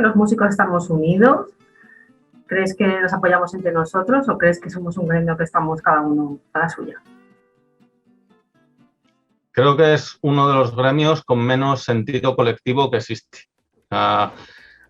los músicos estamos unidos? ¿Crees que nos apoyamos entre nosotros o crees que somos un gremio que estamos cada uno a la suya? Creo que es uno de los gremios con menos sentido colectivo que existe. A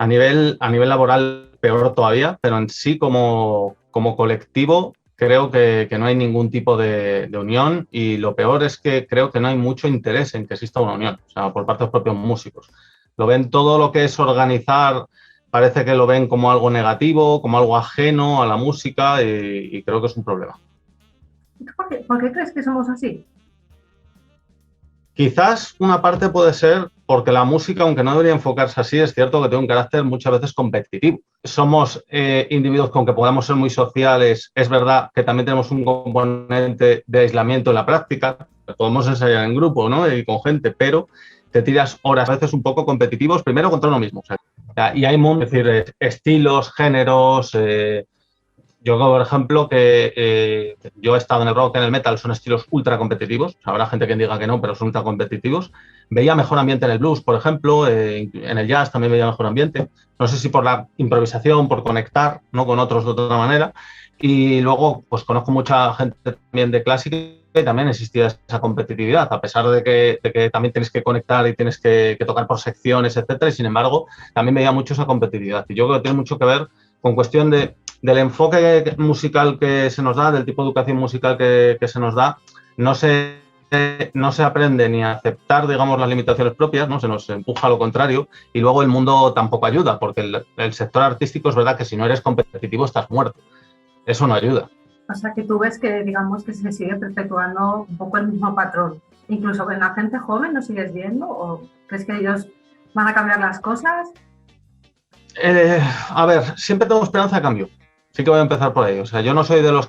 nivel laboral, peor todavía, pero en sí como colectivo creo que no hay ningún tipo de unión, y lo peor es que creo que no hay mucho interés en que exista una unión, o sea, por parte de los propios músicos. Lo ven todo lo que es organizar, parece que lo ven como algo negativo, como algo ajeno a la música, y creo que es un problema. ¿Por qué crees que somos así? Quizás una parte puede ser porque la música, aunque no debería enfocarse así, es cierto que tiene un carácter muchas veces competitivo. Somos individuos que, aunque podamos ser muy sociales, es verdad que también tenemos un componente de aislamiento en la práctica. Podemos ensayar en grupo, ¿no? Y con gente, pero te tiras horas a veces un poco competitivos, primero contra uno mismo. O sea, y hay, es decir, estilos, géneros. Yo, por ejemplo, que yo he estado en el rock, en el metal, son estilos ultra competitivos. Habrá gente que diga que no, pero son ultra competitivos. Veía mejor ambiente en el blues, por ejemplo, en el jazz también veía mejor ambiente. No sé si por la improvisación, por conectar, ¿no?, con otros de otra manera. Y luego, pues conozco mucha gente también de clásica y también existía esa competitividad, a pesar de que también tienes que conectar y tienes que tocar por secciones, etcétera. Y sin embargo, también veía mucho esa competitividad. Y yo creo que tiene mucho que ver con cuestión del enfoque musical que se nos da, del tipo de educación musical que se nos da. No se aprende ni a aceptar, digamos, las limitaciones propias, ¿no? Se nos empuja a lo contrario, y luego el mundo tampoco ayuda, porque el sector artístico es verdad que si no eres competitivo estás muerto. Eso no ayuda. O sea, que tú ves que, digamos, que se sigue perpetuando un poco el mismo patrón. Incluso en la gente joven, ¿lo sigues viendo? ¿O crees que ellos van a cambiar las cosas? A ver, siempre tengo esperanza de cambio. Sí que voy a empezar por ahí. O sea, yo no soy de los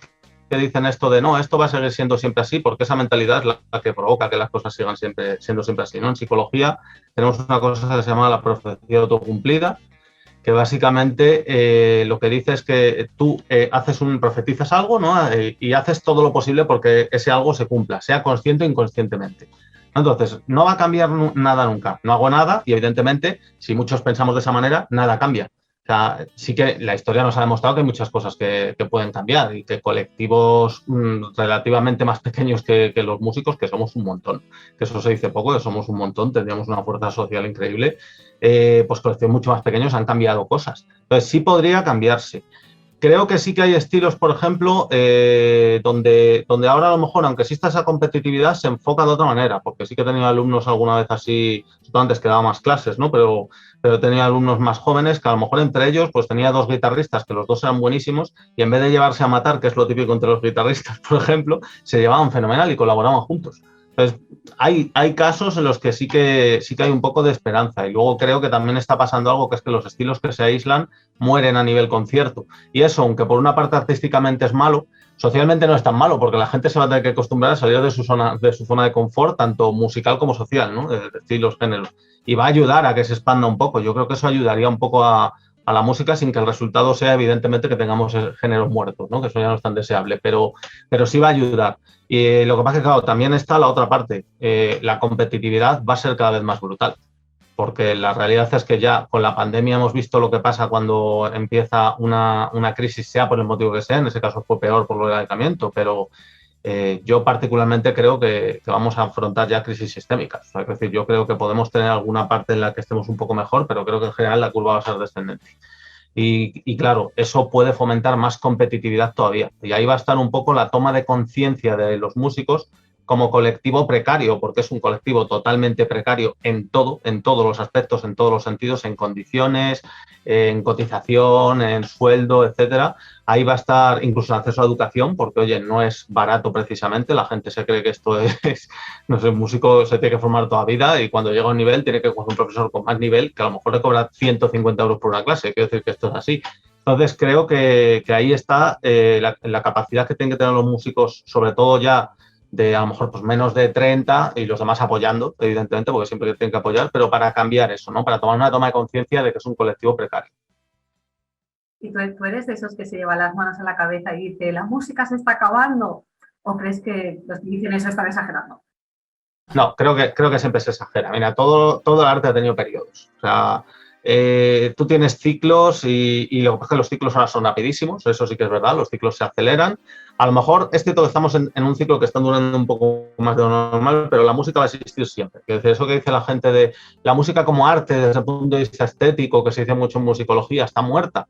que dicen esto de no, esto va a seguir siendo siempre así, porque esa mentalidad es la que provoca que las cosas sigan siendo siempre así, ¿no? En psicología tenemos una cosa que se llama la profecía autocumplida, que básicamente lo que dice es que tú profetizas algo, ¿no? Y haces todo lo posible porque ese algo se cumpla, sea consciente o inconscientemente. Entonces, no va a cambiar nada nunca. No hago nada y, evidentemente, si muchos pensamos de esa manera, nada cambia. O sea, sí que la historia nos ha demostrado que hay muchas cosas que pueden cambiar, y que colectivos relativamente más pequeños que los músicos, que somos un montón, que eso se dice poco, que somos un montón, tendríamos una fuerza social increíble, pues colectivos mucho más pequeños han cambiado cosas. Entonces, sí podría cambiarse. Creo que sí que hay estilos, por ejemplo, donde ahora a lo mejor, aunque exista esa competitividad, se enfoca de otra manera, porque sí que he tenido alumnos alguna vez así, antes que daba más clases, ¿no? Pero he tenido alumnos más jóvenes que a lo mejor entre ellos pues tenía dos guitarristas que los dos eran buenísimos, y en vez de llevarse a matar, que es lo típico entre los guitarristas, por ejemplo, se llevaban fenomenal y colaboraban juntos. Entonces, hay casos en los que sí que hay un poco de esperanza, y luego creo que también está pasando algo, que es que los estilos que se aíslan mueren a nivel concierto. Y eso, aunque por una parte artísticamente es malo, socialmente no es tan malo, porque la gente se va a tener que acostumbrar a salir de su zona de confort, tanto musical como social, ¿no? De estilos, géneros. Y va a ayudar a que se expanda un poco. Yo creo que eso ayudaría un poco a la música, sin que el resultado sea, evidentemente, que tengamos géneros muertos, ¿no? Que eso ya no es tan deseable, pero sí va a ayudar. Y lo que pasa es que, claro, también está la otra parte. La competitividad va a ser cada vez más brutal, porque la realidad es que ya con la pandemia hemos visto lo que pasa cuando empieza una crisis, sea por el motivo que sea. En ese caso fue peor por lo del aislamiento, pero yo particularmente creo que vamos a afrontar ya crisis sistémicas. O sea, es decir, yo creo que podemos tener alguna parte en la que estemos un poco mejor, pero creo que en general la curva va a ser descendente. Y claro, eso puede fomentar más competitividad todavía. Y ahí va a estar un poco la toma de conciencia de los músicos como colectivo precario, porque es un colectivo totalmente precario en todos los aspectos, en todos los sentidos, en condiciones, en cotización, en sueldo, etcétera. Ahí va a estar incluso el acceso a educación, porque, oye, no es barato precisamente. La gente se cree que esto es, no sé, un músico se tiene que formar toda la vida, y cuando llega a un nivel tiene que coger un profesor con más nivel que a lo mejor le cobra 150 euros por una clase. Quiero decir que esto es así. Entonces, creo que ahí está la capacidad que tienen que tener los músicos, sobre todo ya de a lo mejor pues menos de 30, y los demás apoyando, evidentemente, porque siempre tienen que apoyar, pero para cambiar eso, ¿no? Para tomar una toma de conciencia de que es un colectivo precario. ¿Y tú eres de esos que se llevan las manos a la cabeza y dice, la música se está acabando? ¿O crees que los que dicen eso están exagerando? No, creo que siempre se exagera. Mira, todo el arte ha tenido periodos. O sea, tú tienes ciclos y lo que pasa es que los ciclos ahora son rapidísimos, eso sí que es verdad, los ciclos se aceleran. A lo mejor es cierto que estamos en un ciclo que está durando un poco más de lo normal, pero la música va a existir siempre. Es decir, eso que dice la gente de la música como arte desde el punto de vista estético, que se dice mucho en musicología, está muerta.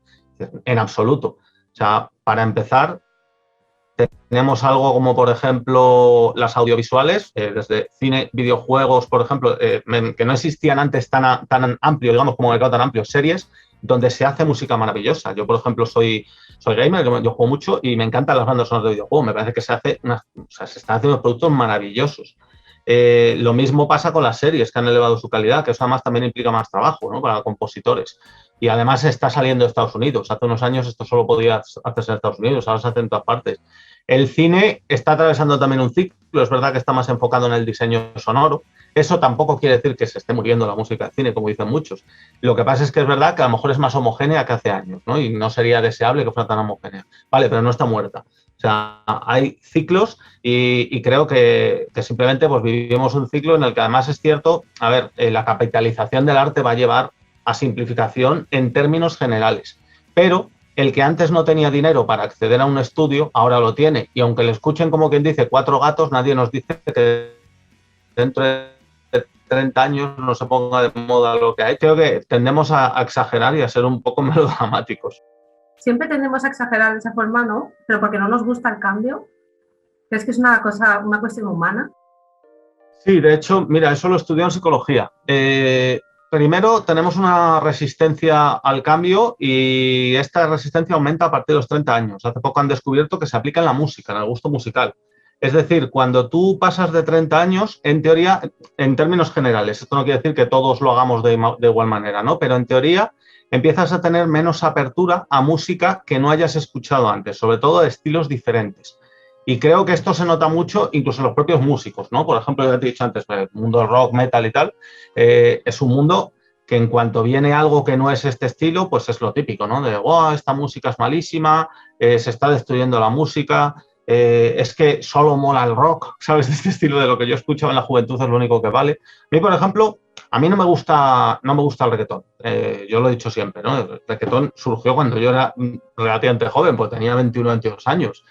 En absoluto. O sea, para empezar, tenemos algo como, por ejemplo, las audiovisuales, desde cine, videojuegos, por ejemplo, que no existían antes tan amplio, digamos, como mercado tan amplio, series, donde se hace música maravillosa. Yo, por ejemplo, soy gamer, yo juego mucho y me encantan las bandas sonoras de videojuegos. Me parece que se están haciendo productos maravillosos. Lo mismo pasa con las series, que han elevado su calidad, que eso además también implica más trabajo, ¿no?, para compositores. Y además está saliendo de Estados Unidos. Hace unos años esto solo podía hacerse en Estados Unidos, ahora se hace en todas partes. El cine está atravesando también un ciclo, es verdad que está más enfocado en el diseño sonoro. Eso tampoco quiere decir que se esté muriendo la música del cine, como dicen muchos. Lo que pasa es que es verdad que a lo mejor es más homogénea que hace años, ¿no? Y no sería deseable que fuera tan homogénea. Vale, pero no está muerta. O sea, hay ciclos y creo que simplemente pues, vivimos un ciclo en el que además es cierto, a ver, la capitalización del arte va a llevar a simplificación en términos generales, pero el que antes no tenía dinero para acceder a un estudio, ahora lo tiene. Y aunque le escuchen como quien dice 4 gatos, nadie nos dice que dentro de 30 años no se ponga de moda lo que hay. Creo que tendemos a exagerar y a ser un poco melodramáticos. Siempre tendemos a exagerar de esa forma, ¿no? Pero porque no nos gusta el cambio. ¿Crees que es una cuestión humana? Sí, de hecho, mira, eso lo estudié en psicología. Primero, tenemos una resistencia al cambio y esta resistencia aumenta a partir de los 30 años. Hace poco han descubierto que se aplica en la música, en el gusto musical. Es decir, cuando tú pasas de 30 años, en teoría, en términos generales, esto no quiere decir que todos lo hagamos de igual manera, ¿no? Pero en teoría empiezas a tener menos apertura a música que no hayas escuchado antes, sobre todo de estilos diferentes. Y creo que esto se nota mucho incluso en los propios músicos, ¿no? Por ejemplo, ya te he dicho antes, el mundo del rock, metal y tal, es un mundo que en cuanto viene algo que no es este estilo, pues es lo típico, ¿no? De, wow, esta música es malísima, se está destruyendo la música, es que solo mola el rock, ¿sabes? De este estilo de lo que yo escuchaba en la juventud es lo único que vale. A mí, por ejemplo, a mí no me gusta el reggaetón. Yo lo he dicho siempre, ¿no? El reggaetón surgió cuando yo era relativamente joven, pues tenía 21 o 22 años.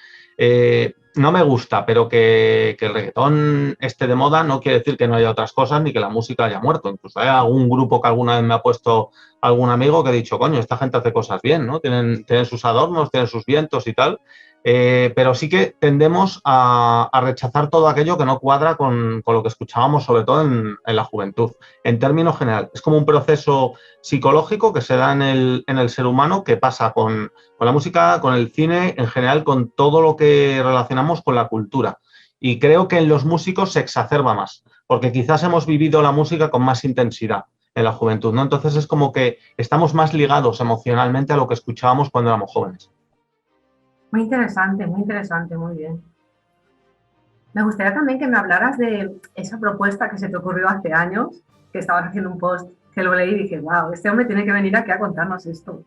No me gusta, pero que el reggaetón esté de moda no quiere decir que no haya otras cosas ni que la música haya muerto. Incluso hay algún grupo que alguna vez me ha puesto algún amigo que ha dicho, coño, esta gente hace cosas bien, ¿no? Tienen sus adornos, tienen sus vientos y tal, pero sí que tendemos a rechazar todo aquello que no cuadra con lo que escuchábamos, sobre todo en la juventud. En términos generales, es como un proceso psicológico que se da en el ser humano que pasa con la música, con el cine, en general, con todo lo que relacionamos con la cultura. Y creo que en los músicos se exacerba más, porque quizás hemos vivido la música con más intensidad en la juventud, ¿no? Entonces es como que estamos más ligados emocionalmente a lo que escuchábamos cuando éramos jóvenes. Muy interesante, muy bien. Me gustaría también que me hablaras de esa propuesta que se te ocurrió hace años, que estabas haciendo un post, que lo leí y dije, wow, este hombre tiene que venir aquí a contarnos esto.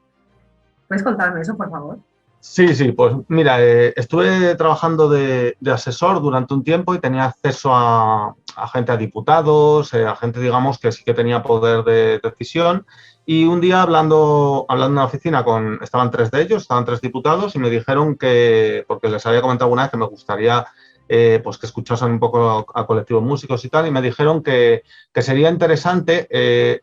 ¿Puedes contarme eso, por favor? Sí, pues mira, estuve trabajando de asesor durante un tiempo y tenía acceso a gente, a diputados, a gente, digamos, que sí que tenía poder de decisión. Y un día hablando en una oficina estaban 3 de ellos, estaban 3 diputados y me dijeron que, porque les había comentado alguna vez que me gustaría pues que escuchasen un poco a colectivos músicos y tal, y me dijeron que sería interesante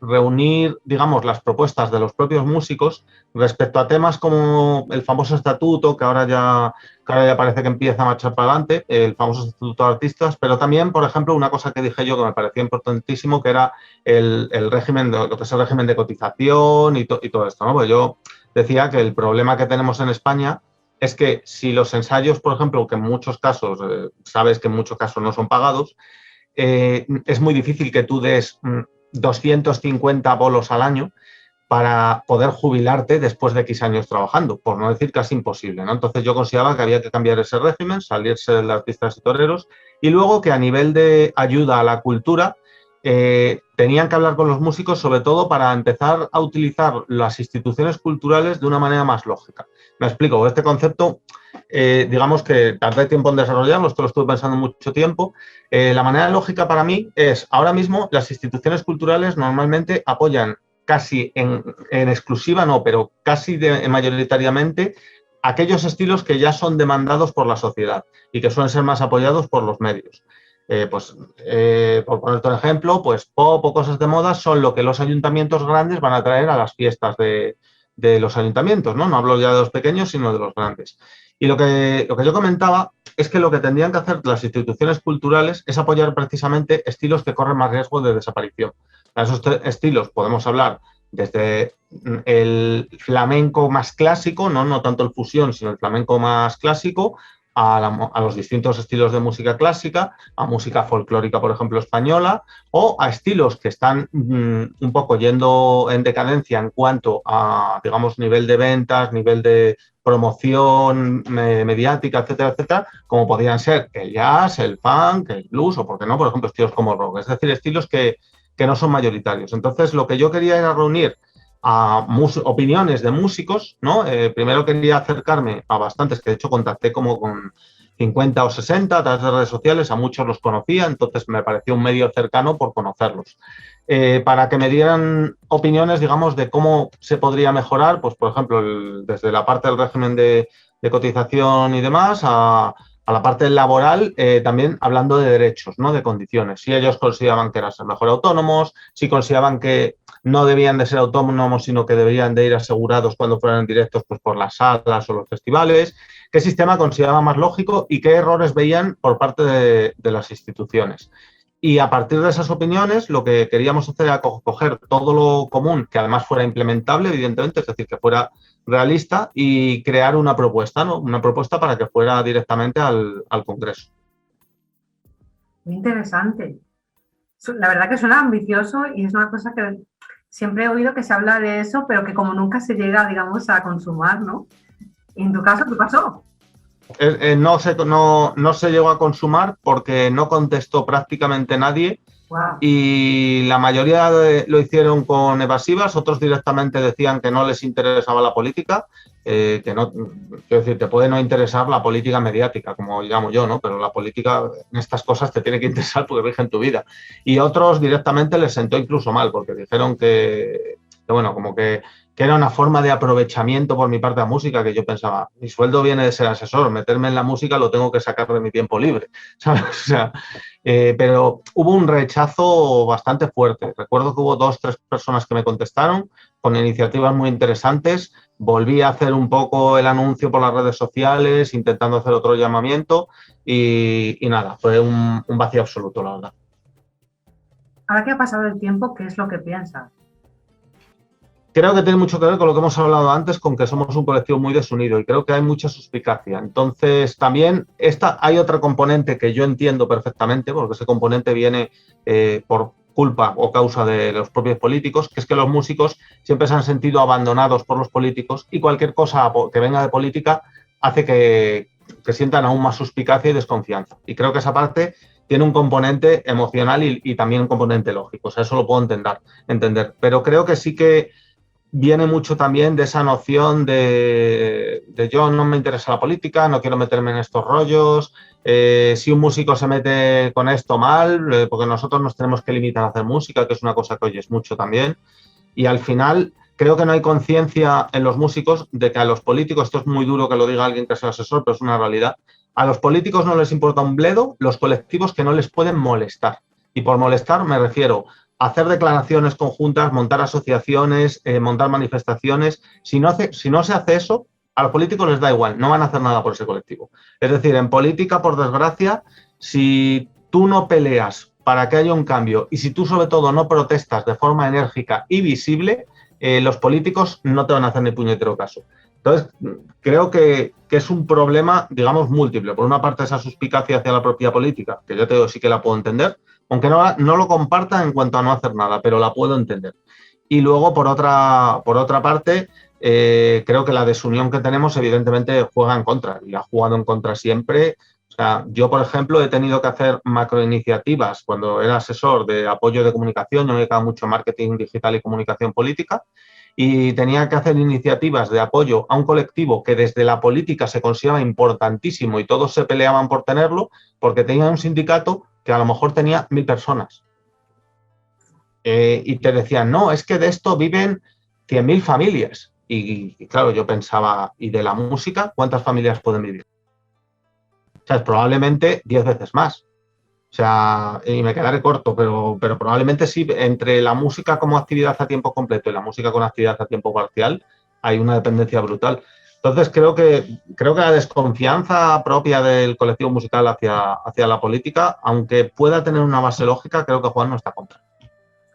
reunir, digamos, las propuestas de los propios músicos respecto a temas como el famoso estatuto, que ahora ya parece que empieza a marchar para adelante, el famoso estatuto de artistas, pero también, por ejemplo, una cosa que dije yo que me parecía importantísimo, que era el régimen, lo que es el régimen de cotización y todo esto, ¿no? Pues yo decía que el problema que tenemos en España es que si los ensayos, por ejemplo, que en muchos casos, sabes que en muchos casos no son pagados, es muy difícil que tú des 250 bolos al año para poder jubilarte después de X años trabajando, por no decir casi imposible, ¿no? Entonces yo consideraba que había que cambiar ese régimen, salirse de artistas y toreros, y luego que a nivel de ayuda a la cultura tenían que hablar con los músicos, sobre todo para empezar a utilizar las instituciones culturales de una manera más lógica. Me explico, este concepto, digamos que tardé tiempo en desarrollarlo, esto lo estuve pensando mucho tiempo. La manera lógica para mí es, ahora mismo las instituciones culturales normalmente apoyan casi en exclusiva, no, pero casi mayoritariamente aquellos estilos que ya son demandados por la sociedad y que suelen ser más apoyados por los medios. Por ponerte un ejemplo, pues pop o cosas de moda son lo que los ayuntamientos grandes van a traer a las fiestas de los ayuntamientos, ¿no? No hablo ya de los pequeños, sino de los grandes. Y lo que yo comentaba es que lo que tendrían que hacer las instituciones culturales es apoyar precisamente estilos que corren más riesgo de desaparición. A esos estilos podemos hablar desde el flamenco más clásico, no tanto el fusión, sino el flamenco más clásico, a los distintos estilos de música clásica, a música folclórica, por ejemplo, española, o a estilos que están un poco yendo en decadencia en cuanto a, digamos, nivel de ventas, nivel de promoción mediática, etcétera, etcétera, como podrían ser el jazz, el funk, el blues, o, por qué no, por ejemplo, estilos como el rock, es decir, estilos que no son mayoritarios. Entonces, lo que yo quería era reunir a opiniones de músicos, ¿no? Primero quería acercarme a bastantes, que de hecho contacté como con 50 o 60 a través de redes sociales, a muchos los conocía, entonces me pareció un medio cercano por conocerlos. Para que me dieran opiniones, digamos, de cómo se podría mejorar, pues por ejemplo, desde la parte del régimen de cotización y demás, a la parte laboral, también hablando de derechos, ¿no? De condiciones. Si ellos consideraban que eran mejor autónomos, si consideraban que no debían de ser autónomos, sino que deberían de ir asegurados cuando fueran en directos, pues por las salas o los festivales, qué sistema consideraban más lógico y qué errores veían por parte de las instituciones. Y a partir de esas opiniones, lo que queríamos hacer era coger todo lo común, que además fuera implementable, evidentemente, es decir, que fuera realista, y crear una propuesta, ¿no? Una propuesta para que fuera directamente al Congreso. Muy interesante. La verdad que suena ambicioso y es una cosa que siempre he oído que se habla de eso, pero que como nunca se llega, digamos, a consumar, ¿no? Y en tu caso, ¿qué pasó? No se llegó a consumar porque no contestó prácticamente nadie. Wow. Y la mayoría lo hicieron con evasivas, otros directamente decían que no les interesaba la política, que no, quiero decir, te puede no interesar la política mediática, como llamo yo, ¿no? Pero la política en estas cosas te tiene que interesar porque rigen tu vida. Y otros directamente les sentó incluso mal, porque dijeron que bueno, como que era una forma de aprovechamiento por mi parte de la música, que yo pensaba, mi sueldo viene de ser asesor, meterme en la música lo tengo que sacar de mi tiempo libre, ¿sabes? O sea, pero hubo un rechazo bastante fuerte. Recuerdo que hubo 2 o 3 personas que me contestaron con iniciativas muy interesantes. Volví a hacer un poco el anuncio por las redes sociales, intentando hacer otro llamamiento y nada, fue un vacío absoluto, la verdad. Ahora que ha pasado el tiempo, ¿qué es lo que piensas? Creo que tiene mucho que ver con lo que hemos hablado antes, con que somos un colectivo muy desunido y creo que hay mucha suspicacia. Entonces, también hay otra componente que yo entiendo perfectamente, porque ese componente viene por culpa o causa de los propios políticos, que es que los músicos siempre se han sentido abandonados por los políticos y cualquier cosa que venga de política hace que sientan aún más suspicacia y desconfianza. Y creo que esa parte tiene un componente emocional y también un componente lógico. O sea, eso lo puedo entender. Pero creo que sí que viene mucho también de esa noción de yo no me interesa la política, no quiero meterme en estos rollos, si un músico se mete con esto mal, porque nosotros nos tenemos que limitar a hacer música, que es una cosa que oyes mucho también, y al final creo que no hay conciencia en los músicos de que a los políticos, esto es muy duro que lo diga alguien que sea asesor, pero es una realidad, a los políticos no les importa un bledo los colectivos que no les pueden molestar, y por molestar me refiero hacer declaraciones conjuntas, montar asociaciones, montar manifestaciones. Si no se hace eso, a los políticos les da igual, no van a hacer nada por ese colectivo. Es decir, en política, por desgracia, si tú no peleas para que haya un cambio y si tú sobre todo no protestas de forma enérgica y visible, los políticos no te van a hacer ni puñetero caso. Entonces, creo que es un problema, digamos, múltiple. Por una parte, esa suspicacia hacia la propia política, que yo te digo, sí que la puedo entender, aunque no lo comparta en cuanto a no hacer nada, pero la puedo entender. Y luego, por otra parte, creo que la desunión que tenemos evidentemente juega en contra y ha jugado en contra siempre. O sea, yo, por ejemplo, he tenido que hacer macroiniciativas cuando era asesor de apoyo de comunicación, yo me dedicaba mucho a marketing digital y comunicación política, y tenía que hacer iniciativas de apoyo a un colectivo que desde la política se consideraba importantísimo y todos se peleaban por tenerlo porque tenía un sindicato que a lo mejor tenía 1000 personas. y te decían, no, es que de esto viven 100.000 familias. Y claro, yo pensaba, ¿y de la música cuántas familias pueden vivir? O sea, es probablemente 10 veces más. O sea, y me quedaré corto, pero probablemente sí, entre la música como actividad a tiempo completo y la música con actividad a tiempo parcial, hay una dependencia brutal. Entonces, creo que la desconfianza propia del colectivo musical hacia la política, aunque pueda tener una base lógica, creo que Juan no está contra.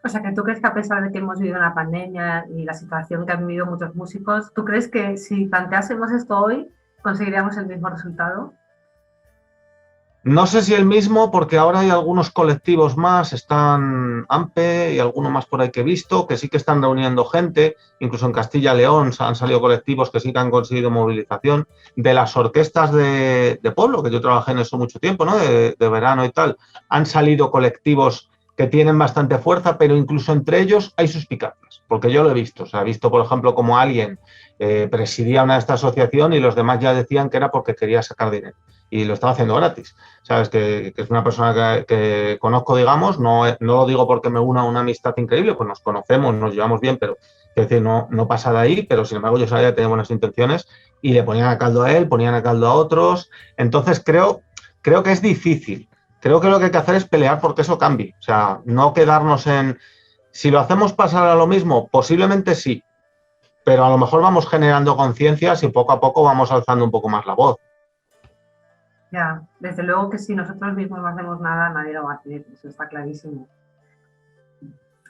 O sea, que tú crees que a pesar de que hemos vivido una pandemia y la situación que han vivido muchos músicos, ¿tú crees que si planteásemos esto hoy, conseguiríamos el mismo resultado? No sé si el mismo, porque ahora hay algunos colectivos más, están AMPE y alguno más por ahí que he visto, que sí que están reuniendo gente, incluso en Castilla y León han salido colectivos que sí que han conseguido movilización. De las orquestas de pueblo, que yo trabajé en eso mucho tiempo, ¿no? De verano y tal, han salido colectivos que tienen bastante fuerza, pero incluso entre ellos hay suspicacias, porque yo lo he visto. O sea, he visto, por ejemplo, como alguien presidía una de esta asociación y los demás ya decían que era porque quería sacar dinero y lo estaba haciendo gratis. Sabes que es una persona que conozco, digamos, no lo digo porque me una una amistad increíble, pues nos conocemos, nos llevamos bien, pero es decir, no pasa de ahí, pero sin embargo yo sabía que tenía buenas intenciones y le ponían a caldo a él, ponían a caldo a otros. Entonces creo que es difícil. Creo que lo que hay que hacer es pelear porque eso cambie. O sea, no quedarnos en... Si lo hacemos pasar a lo mismo, posiblemente sí, pero a lo mejor vamos generando conciencias y poco a poco vamos alzando un poco más la voz. Ya, desde luego que si nosotros mismos no hacemos nada, nadie lo va a hacer, eso está clarísimo.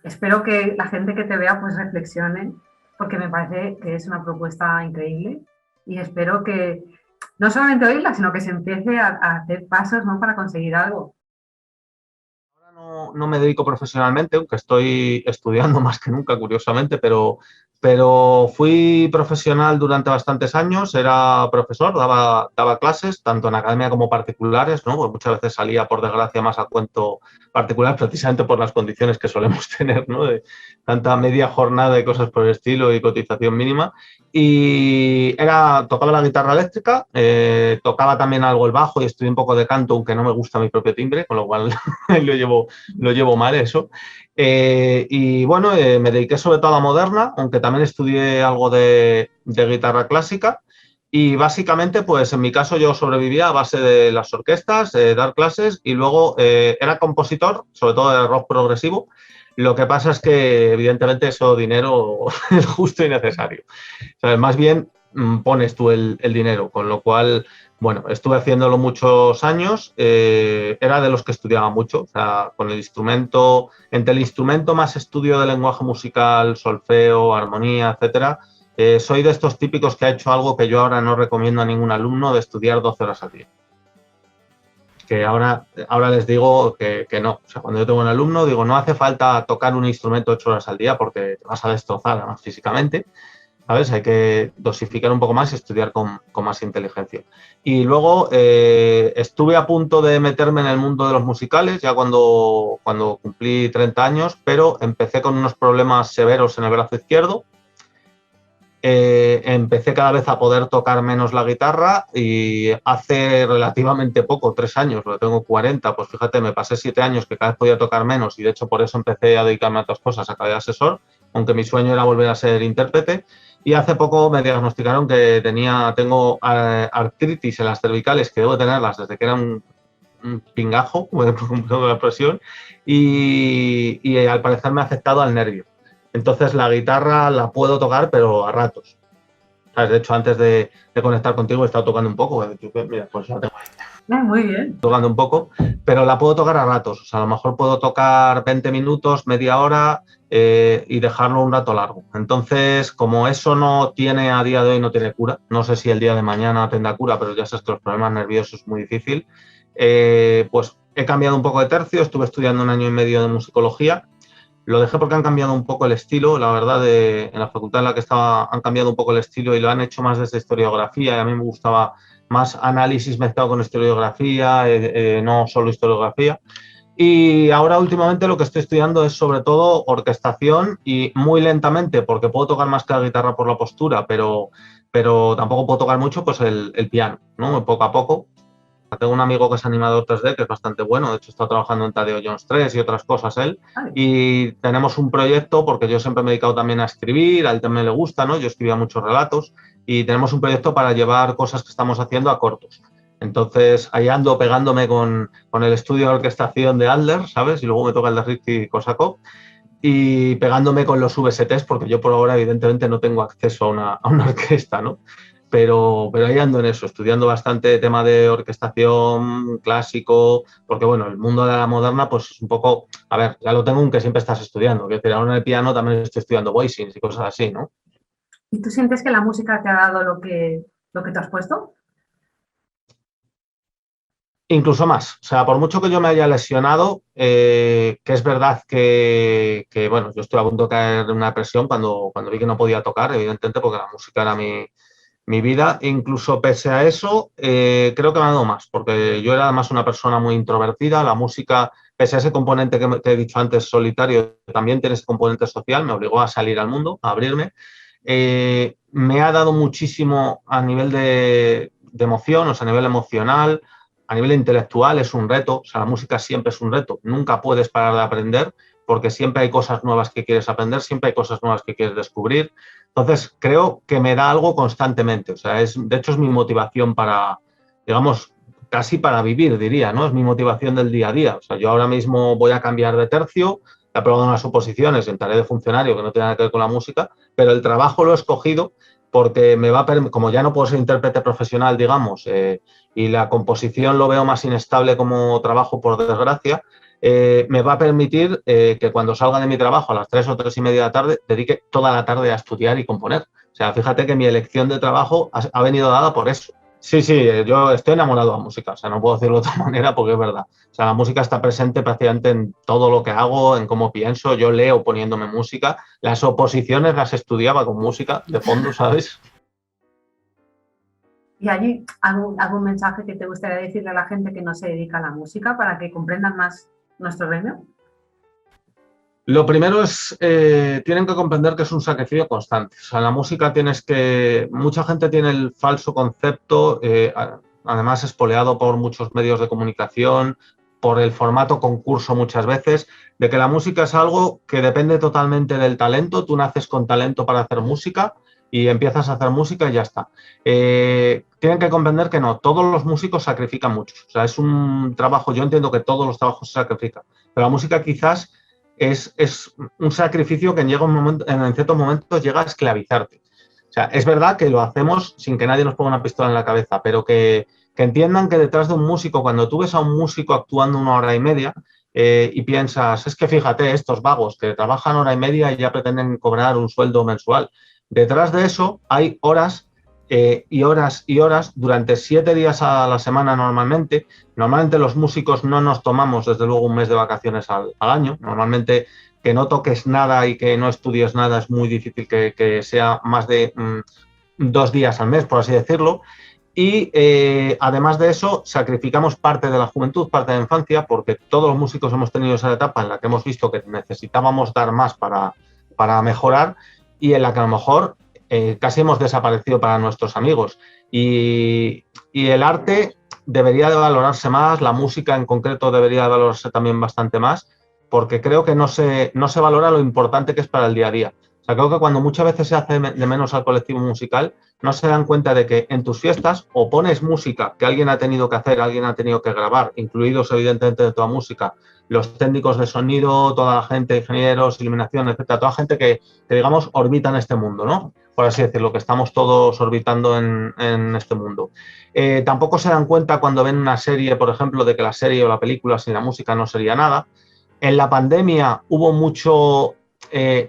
Espero que la gente que te vea pues reflexione, porque me parece que es una propuesta increíble y espero que no solamente oírla, sino que se empiece a hacer pasos, ¿no?, para conseguir algo. No me dedico profesionalmente, aunque estoy estudiando más que nunca, curiosamente, pero fui profesional durante bastantes años, era profesor, daba clases, tanto en academia como particulares, ¿no? Pues muchas veces salía, por desgracia, más a cuento particular, precisamente por las condiciones que solemos tener, ¿no? De tanta media jornada y cosas por el estilo y cotización mínima. Y tocaba la guitarra eléctrica, tocaba también algo el bajo y estudié un poco de canto, aunque no me gusta mi propio timbre, con lo cual lo llevo mal eso. Y bueno, me dediqué sobre todo a moderna, aunque también estudié algo de guitarra clásica. Y básicamente, pues en mi caso yo sobrevivía a base de las orquestas, dar clases y luego era compositor, sobre todo de rock progresivo. Lo que pasa es que evidentemente eso dinero es justo y necesario. O sea, más bien pones tú el dinero, con lo cual, bueno, estuve haciéndolo muchos años, era de los que estudiaba mucho, o sea, con el instrumento, entre el instrumento más estudio de lenguaje musical, solfeo, armonía, etcétera, soy de estos típicos que ha hecho algo que yo ahora no recomiendo a ningún alumno, de estudiar 12 horas al día. Que ahora les digo que no. O sea, cuando yo tengo un alumno, digo, no hace falta tocar un instrumento 8 horas al día porque te vas a destrozar además físicamente. ¿Sabes? Hay que dosificar un poco más y estudiar con más inteligencia. Y luego estuve a punto de meterme en el mundo de los musicales, ya cuando cumplí 30 años, pero empecé con unos problemas severos en el brazo izquierdo. Empecé cada vez a poder tocar menos la guitarra y hace relativamente poco, 3 años, lo tengo 40, pues fíjate, me pasé 7 años que cada vez podía tocar menos y de hecho por eso empecé a dedicarme a otras cosas, acabé de asesor, aunque mi sueño era volver a ser intérprete. Y hace poco me diagnosticaron que tengo artritis en las cervicales, que debo tenerlas desde que era un pingajo, con la presión, y al parecer me ha afectado al nervio. Entonces la guitarra la puedo tocar, pero a ratos. ¿Sabes? De hecho, antes de conectar contigo he estado tocando un poco. Mira, pues la tengo ahí. Muy bien. Tocando un poco, pero la puedo tocar a ratos. O sea, a lo mejor puedo tocar 20 minutos, media hora y dejarlo un rato largo. Entonces, como eso no tiene a día de hoy, no tiene cura, no sé si el día de mañana tendrá cura, pero ya sabes que los problemas nerviosos es muy difícil, pues he cambiado un poco de tercio, estuve estudiando 1 año y medio de musicología. Lo dejé porque han cambiado un poco el estilo, la verdad, en la facultad en la que estaba han cambiado un poco el estilo y lo han hecho más desde historiografía y a mí me gustaba más análisis mezclado con historiografía, no solo historiografía. Y ahora últimamente lo que estoy estudiando es sobre todo orquestación y muy lentamente, porque puedo tocar más que la guitarra por la postura, pero tampoco puedo tocar mucho, pues el piano, ¿no? Poco a poco. Tengo un amigo que es animador 3D, que es bastante bueno. De hecho, está trabajando en Tadeo Jones 3 y otras cosas él. Y tenemos un proyecto, porque yo siempre me he dedicado también a escribir, a él también le gusta, ¿no? Yo escribía muchos relatos y tenemos un proyecto para llevar cosas que estamos haciendo a cortos. Entonces, ahí ando pegándome con el estudio de orquestación de Adler, ¿sabes? Y luego me toca el de Rizky Korsakov y pegándome con los VSTs, porque yo por ahora evidentemente no tengo acceso a una orquesta, ¿no? Pero ahí ando en eso, estudiando bastante tema de orquestación clásico, porque bueno, el mundo de la moderna pues es un poco, a ver, ya lo tengo aunque siempre estás estudiando, que decir, ahora en el piano también estoy estudiando voicings y cosas así, ¿no? ¿Y tú sientes que la música te ha dado lo que te has puesto? Incluso más, o sea, por mucho que yo me haya lesionado, que es verdad bueno, yo estoy a punto de caer en una depresión cuando vi que no podía tocar, evidentemente, porque la música era mi vida. Incluso pese a eso, creo que me ha dado más, porque yo era además una persona muy introvertida. La música, pese a ese componente que te he dicho antes, solitario, también tiene ese componente social, me obligó a salir al mundo, a abrirme. Me ha dado muchísimo a nivel de emoción, o sea, a nivel emocional, a nivel intelectual es un reto. O sea, la música siempre es un reto, nunca puedes parar de aprender, porque siempre hay cosas nuevas que quieres aprender, siempre hay cosas nuevas que quieres descubrir. Entonces, creo que me da algo constantemente. O sea, de hecho, es mi motivación para, digamos, casi para vivir, diría, ¿no? Es mi motivación del día a día. O sea, yo ahora mismo voy a cambiar de tercio, he aprobado unas oposiciones en tarea de funcionario que no tiene nada que ver con la música, pero el trabajo lo he escogido porque me va a permitir, como ya no puedo ser intérprete profesional, digamos, y la composición lo veo más inestable como trabajo, por desgracia, me va a permitir que cuando salga de mi trabajo a las 3 o 3:30 de la tarde, dedique toda la tarde a estudiar y componer. O sea, fíjate que mi elección de trabajo ha venido dada por eso. Sí, sí, yo estoy enamorado de la música, o sea, no puedo decirlo de otra manera porque es verdad. O sea, la música está presente prácticamente en todo lo que hago, en cómo pienso. Yo leo poniéndome música. Las oposiciones las estudiaba con música de fondo, ¿sabes? ¿Y hay algún mensaje que te gustaría decirle a la gente que no se dedica a la música para que comprendan más nuestro gremio? Lo primero es, tienen que comprender que es un sacrificio constante. O sea, la música mucha gente tiene el falso concepto, además espoleado por muchos medios de comunicación, por el formato concurso muchas veces, de que la música es algo que depende totalmente del talento. Tú naces con talento para hacer música y empiezas a hacer música y ya está. Tienen que comprender que no, todos los músicos sacrifican mucho. O sea, es un trabajo, yo entiendo que todos los trabajos se sacrifican, pero la música quizás es un sacrificio que llega en ciertos momentos llega a esclavizarte. O sea, es verdad que lo hacemos sin que nadie nos ponga una pistola en la cabeza, pero que entiendan que detrás de un músico, cuando tú ves a un músico actuando 1 hora y media y piensas, es que fíjate, estos vagos que trabajan 1 hora y media y ya pretenden cobrar un sueldo mensual, detrás de eso hay horas y horas y horas durante 7 días a la semana normalmente. Normalmente los músicos no nos tomamos desde luego un mes de vacaciones al año. Normalmente que no toques nada y que no estudies nada es muy difícil que sea más de 2 días al mes, por así decirlo. Y además de eso, sacrificamos parte de la juventud, parte de la infancia, porque todos los músicos hemos tenido esa etapa en la que hemos visto que necesitábamos dar más para mejorar y en la que a lo mejor casi hemos desaparecido para nuestros amigos. Y el arte debería de valorarse más, la música en concreto debería de valorarse también bastante más, porque creo que no se valora lo importante que es para el día a día. O sea, creo que cuando muchas veces se hace de menos al colectivo musical, no se dan cuenta de que en tus fiestas o pones música que alguien ha tenido que hacer, alguien ha tenido que grabar, incluidos evidentemente de toda música, los técnicos de sonido, toda la gente, ingenieros, iluminación, etcétera, toda gente que digamos, orbita en este mundo, ¿no? Por así decirlo, que estamos todos orbitando en este mundo. Tampoco se dan cuenta cuando ven una serie, por ejemplo, de que la serie o la película sin la música no sería nada. En la pandemia hubo mucho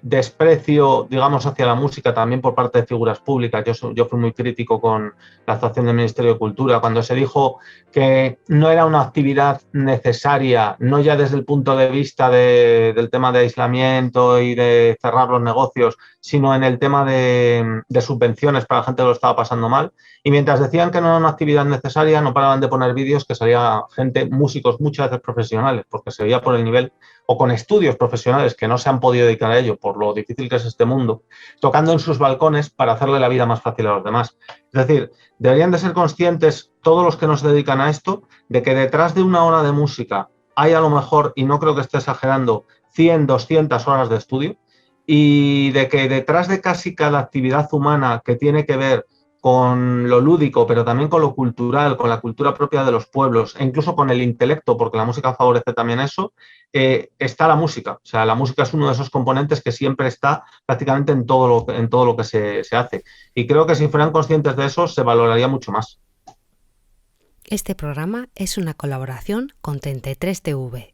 desprecio, digamos, hacia la música también por parte de figuras públicas. Yo fui muy crítico con la actuación del Ministerio de Cultura cuando se dijo que no era una actividad necesaria, no ya desde el punto de vista del tema de aislamiento y de cerrar los negocios, sino en el tema de subvenciones para la gente que lo estaba pasando mal. Y mientras decían que no era una actividad necesaria, no paraban de poner vídeos que salía gente, músicos muchas veces profesionales, porque se veía por el nivel o con estudios profesionales que no se han podido dedicar a ello por lo difícil que es este mundo, tocando en sus balcones para hacerle la vida más fácil a los demás. Es decir, deberían de ser conscientes todos los que nos dedican a esto de que detrás de una hora de música hay a lo mejor, y no creo que esté exagerando, 100, 200 horas de estudio, y de que detrás de casi cada actividad humana que tiene que ver con lo lúdico, pero también con lo cultural, con la cultura propia de los pueblos e incluso con el intelecto, porque la música favorece también eso, está la música. O sea, la música es uno de esos componentes que siempre está prácticamente en todo lo que se hace. Y creo que si fueran conscientes de eso, se valoraría mucho más. Este programa es una colaboración con 33TV.